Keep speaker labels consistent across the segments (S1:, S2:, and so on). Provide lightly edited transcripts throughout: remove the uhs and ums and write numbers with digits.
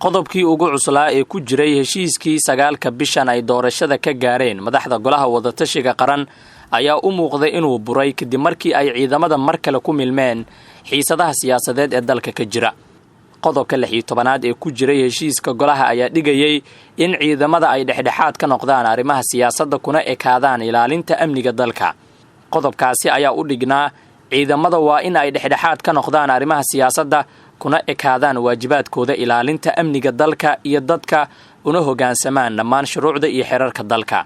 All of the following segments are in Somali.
S1: qodobkii ugu cuslaa ee ku jiray heshiiskii 9 bishan ay doorashada ka gaareen madaxda golaha wadatashiga qaran ayaa u muuqday inuu buray kadib markii ay ciidamada mar kale ku milmeen xiisadaha siyaasadeed ee dalka ka jira. qodobka 16aad ee ku jiray heshiiska golaha ayaa dhigayay in ciidamada ay dhexdhexaad ka noqdaan arrimaha siyaasadda kuna ekaadaan ilaalinta amniga dalka. qodobkaasi ayaa u dhignaa ciidamada waa in ay dhexdhexaad ka noqdaan arrimaha siyaasadda kuna ekaadaan waajibaadkooda ilaalinta amniga dalka iyo dadka una hoggaansamaan dhammaan shuruucda iyo xeerarka dalka.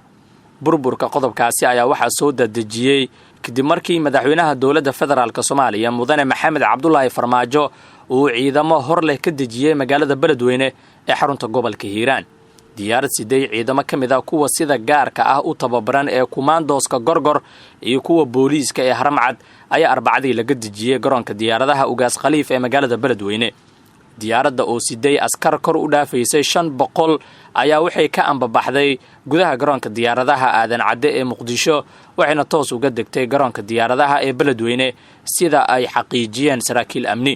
S1: burburka qodobkaasi ayaa waxaa soo dadejiyey kadib markii madaxweynaha dowladda federaalka Soomaaliya mudane Maxamed Cabdullaahi Farmaajo uu ciidamo hor leh ka dejiyey magaalada Beledweyne ee xarunta gobolka Hiiraan. diyaarad siday ciidamo kamid ah kuwa sida gaarka ah u tababaran ee kumaandooska Gorgor iyo kuwa booliiska ee Haramcad ayaa Arbacadii laga dejiyey garoonka diyaaradaha Ugaas Khaliif ee magaalada Beledweyne. diyaaradda oo siday askar kor u dhaafaysay 500 ayaa waxay ka ambabaxday gudaha garoonka diyaaradaha Aadan Cadde ee Muqdisho waxayna toos uga degtay garoonka diyaaradaha ee Beledweyne sida ay xaqiijiyeen saraakiil amni.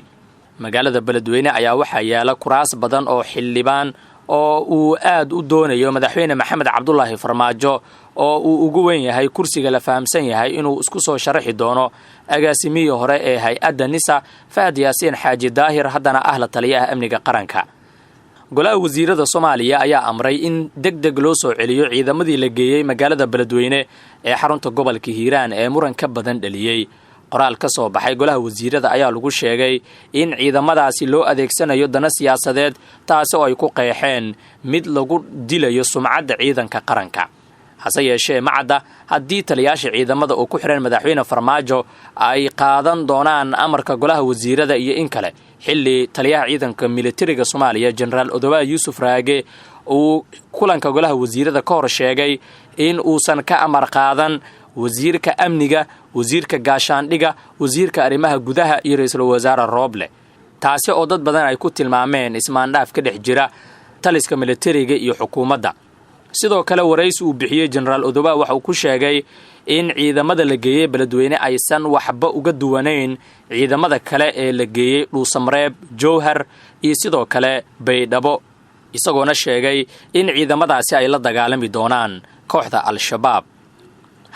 S1: magaalada Beledweyne ayaa waxaa yaala kuraas badan oo xildhibaan oo uu aad u doonayo madaxweyne Maxamed Cabdullaahi Farmaajo oo uu ugu weyn yahay kursiga la fahamsan yahay inuu isku soo sharaxi doono agaasimihii hore ee hay-adda NISA Fahad Yaasiin Xaaji Daahir haddana la taliyaha amniga qaranka. golaha wasiirada Soomaaliya ayaa amray in degdeg loo soo celiyo ciidamadii la geeyey magaalada Beledweyne ee xarunta gobolka Hiiraan ee muran ka badan dhaliyey. qoraal ka soo baxay golaha wasiirada ayaa lagu sheegay in ciidamadaasi loo adeegsanayo dana siyaasadeed taas oo ay ku qeexeen mid lagu dilayo sumcadda ciidanka qaranka. hase yeeshee macadda haddii taliyaasha ciidamada oo ku xiran madaxweyne Farmaajo ay qaadan doonaan amarka golaha wasiirada iyo in kale xilli taliyaha ciidanka militariga Soomaaliya General Odowa Yusuf Raage uu kulanka golaha wasiirada ka hor sheegay in uusan ka amar qaadan wasiirka amniga, wasiirka gaashaandhiga, wasiirka arrimaha gudaha iyo ra'iisul wasaare Roble. taasi oo dad badan ay ku tilmaameen ismaandhaaf ka dhex jira taliska militariga iyo xukuumadda. sidoo kale waraysi uu bixiyey General Odowa waxa uu ku sheegay in ciidamada la geeyey Beledweyne aysan waxba uga duwanayn ciidamada kale ee la geeyey Dhuusamareeb, Jowhar iyo sidoo kale Baydhabo, isagoona sheegay in ciidamadaasi ay la dagaalami doonaan kooxda Al-Shabaab.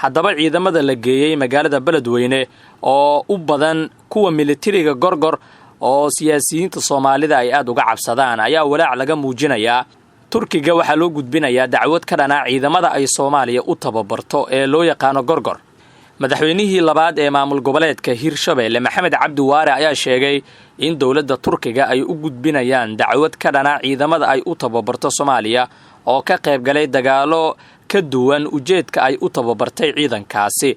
S1: haddaba ciidamada la geeyey magaalada Beledweyne oo u badan kuwa militariga Gorgor oo siyaasiyiinta Soomaalida ay aad uga cabsadaan ayaa walaac laga muujinayaa. Turkiga waxaa loo gudbinayaa dacwad ka dhana ciidamada ay Soomaaliya u tababarto ee loo yaqaan Gorgor. madaxweynihii labaad ee maamul goboleedka Hirshabelle Maxamed Cabdi Waare ayaa sheegay in dowladda Turkiga ay u gudbinayaan dacwad ka dhana ciidamada ay u tababarto Soomaaliya oo ka qayb galay dagaalo ka duwan ujeedka ay u tababartay ciidankaasi.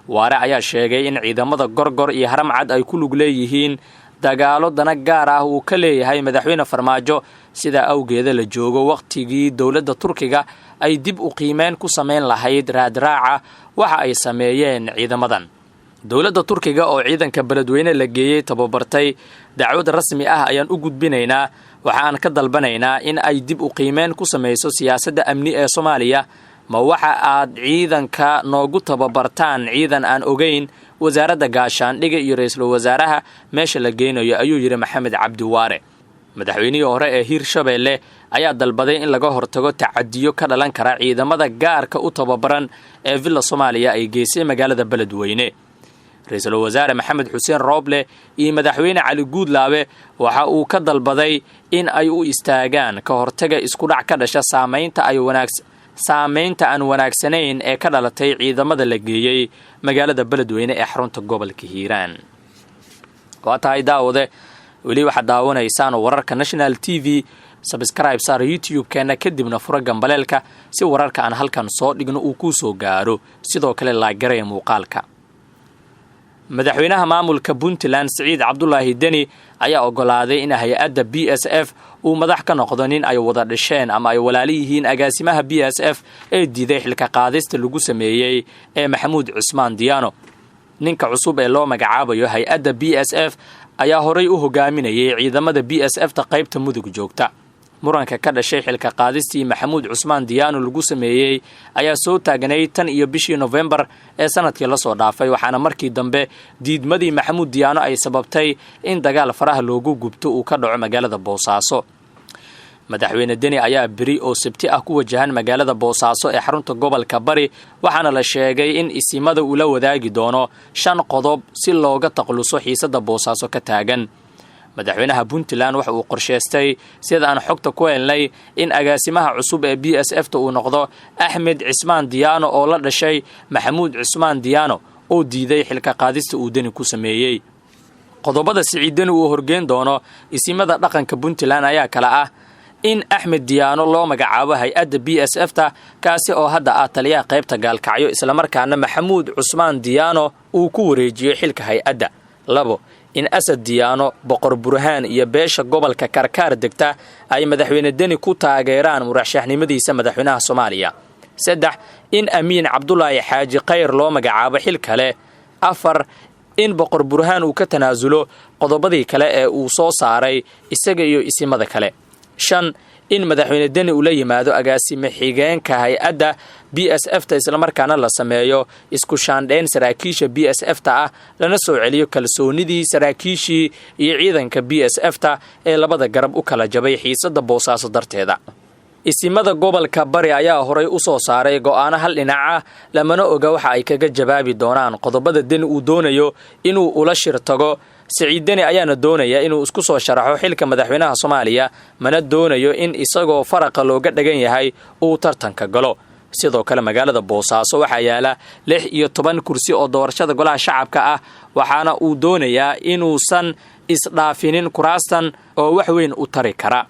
S1: Waare ayaa sheegay in ciidamada Gorgor iyo Haramcad ay ku lug leeyihiin dagaalo dana gaar ah uu ka leeyahay madaxweyne Farmaajo sida awgeeda la joogo waqtigii dowladda Turkiga ay dib u qiimeyn ku sameyn lahayd raadraaca waxa ay sameeyeen ciidamadan. dowladda Turkiga oo ciidanka Beledweyne la geeyey tababartay dacwad rasmi ah ayaan u gudbinaynaa waxaan ka dalbanaynaa in ay dib u qiimeyn ku sameyso siyaasadda amni ee Soomaaliya. ma waxa aad ciidanka noogu tababartaan ciidan aan ogeyn wasaaradda gaashaandhiga iyo ra'iisul wasaaraha meesha la geynayo ayuu yiri Maxamed Cabdi Waare. madaxweynihii hore ee Hirshabelle ayaa dalbaday in laga hortago tacadiyo ka dhalan kara ciidamada gaarka u tababaran ee Villa Soomaaliya ay geysay magaalada Beledweyne. ra'iisul wasaare Maxamed Xuseen Roble iyo madaxweyne Cali Guudlaabe waxa uu ka dalbaday in ay u istaagaan ka hortaga isku dhac ka dhasha saameynta aan wanaagsanayn ee ka dhalatay ciidamada la geeyey magaalada Beledweyne ee xarunta gobolka Hiiraan. waa tahay daawade weli waxaad daawanaysaan wararka National TV. subscribe saar YouTube-keena kadibna fura gambaleelka si wararka aan halkan soo dhigno uu ku soo gaaro. sidoo kale like garee muuqaalka. madaxweynaha maamulka Puntland Siciid Cabdullaahi Deni ayaa ogolaaday in hay-adda BSF uu madax ka noqdo nin ay wada dhasheen ama ay walaali yihiin agaasimaha BSF ee diiday xilka qaadista lagu sameeyey ee Maxamuud Cusmaan Diyaano. ninka cusub ee loo magacaabayo hay-adda BSF ayaa horay u hogaaminayay ciidamada BSF-ta qaybta mudug joogta. muranka ka dhashay xilka qaadistii Maxamuud Cusmaan Diyaano lagu sameeyey ayaa soo taagnay tan iyo bishii November ee sanadkii la soo dhaafay waxaana markii dambe diidmadii Maxamuud Diyaano ay sababtay in dagaal faraha loogu gubto uu ka dhaco magaalada Boosaaso. madaxweyne deni ayaa beri oo sabti ah ku wajahan magaalada Boosaaso ee xarunta gobolka Bari waxaana la sheegay in isimada uu la wadaagi doono 5 qodob si looga taqluso xiisada Boosaaso ka taagan. madaxweynaha Puntland waxa uu qorsheystay sida aan xogta ku helnay in agaasimaha cusub ee BSF uu noqdo Axmed Cismaan Diyaano oo la dhashay Maxamuud Cismaan Diyaano oo diiday xilka qaadista uu Deni ku sameeyay. qodobada Siciidani uu horgeyn doono isimada dhaqanka Puntland ayaa kala ah in Axmed Diyaano loo magacaabo hay'adda BSF-ta kaasi oo hadda ah taliyaha qaybta gaalkacyo isla markaana Maxamuud Cismaan Diyaano uu ku wareejiyay xilka hay'adda. 2 in Asad Diyaano boqor Burhaan iyo beesha gobolka Karkaar degta ay madaxweyne Deni ku taageeraan murashaxnimadiisa madaxweynaha Soomaaliya. 3 in Amiin Cabdullaahi Xaaji Khayr loo magacaabo xil kale. 4 in boqor Burhaan uu ka tanaasulo qodobadii kale ee uu soo saaray isaga iyo isimada kale. 5 in madaxweyne Deni uu la yimaado agaasime xigeenka hay'adda BSF-ta isla markaana la sameeyo isku shaandhayn saraakiisha BSF-ta ah lana soo celiyo kalsoonidii saraakiishii iyo ciidanka BSF-ta ee labada garab u kala jabay xiisada Boosaaso darteeda. isimada gobolka Bari ayaa horay u soo saaray go'aano hal dhinac ah lamana oga waxa ay kaga jawaabi doonaan qodobada Deni uu doonayo inuu ula shir tago. Siciid Deni ayaana doonaya inuu isku soo sharaxo xilka madaxweynaha Soomaaliya mana doonayo in isagoo faraqa looga dhagan yahay uu tartanka galo. sidoo kale magaalada Boosaaso waxaa yaala 16 kursi oo doorashada golaha shacabka ah waxaana uu doonayaa inuusan isdhaafinin kuraastan oo wax weyn u tari kara.